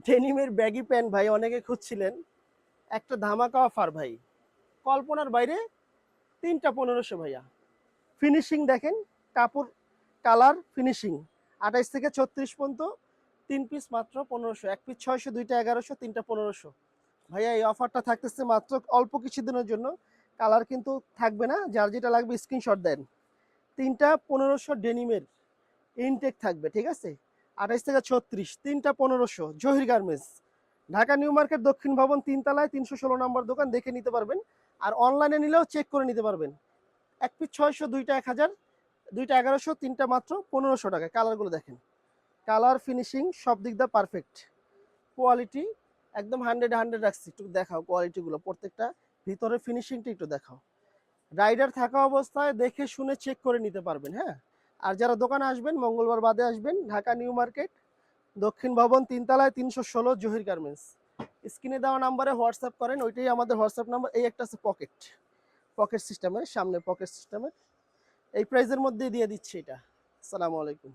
ডেনিমের baggy pant ভাই অনেকে খুঁজছিলেন, একটা ধামাকা অফার ভাই, কল্পনার বাইরে। 3টা 1500 ভাইয়া। ফিনিশিং দেখেন, কাপড়, কালার, ফিনিশিং। 28 থেকে 36 পর্যন্ত 3 পিস মাত্র 1500, 1 পিস 600, 2টা 1100, 3টা 1500। ভাইয়া এই অফারটা থাকতেছে মাত্র অল্প কিছুদিনের জন্য। কালার কিন্তু থাকবে না, যার যেটা লাগবে স্ক্রিনশট দেন। 3টা 1500 ডেনিমের ইনটেক থাকবে, ঠিক আছে? 28 থেকে 36, 3টা 1500, Zahir garments, Dhaka new market, দক্ষিণ ভবন, 3 তলায়, 316 নম্বর দোকান। দেখে নিতে পারবেন, আর অনলাইনে নিলেও চেক করে নিতে পারবেন। 1 পিস 600, 2টা 1000, 2টা 1100, 3টা মাত্র 1500 টাকা। কালারগুলো দেখেন, কালার, ফিনিশিং সব দিক দিয়ে পারফেক্ট। কোয়ালিটি একদম 100 রাখছি। একটু দেখাও কোয়ালিটিগুলো প্রত্যেকটা, ভিতরে ফিনিশিংটা একটু দেখাও। রাইডার থাকা অবস্থায় দেখে শুনে চেক করে নিতে পারবেন, হ্যাঁ। আর যারা দোকানে আসবেন, মঙ্গলবার বাদে আসবেন, ঢাকা নিউ মার্কেট, দক্ষিণ ভবন, 3 তলায়, 316, জহির গার্মেন্টস। স্ক্রিনে দেওয়া নাম্বারে হোয়াটসঅ্যাপ করেন, ওইটাই আমাদের হোয়াটসঅ্যাপ নাম্বার। এই একটা আছে পকেট, পকেট সিস্টেমের, সামনে পকেট সিস্টেমের, এই প্রাইজের মধ্যেই দিয়ে দিচ্ছি এটা। আসসালামু আলাইকুম।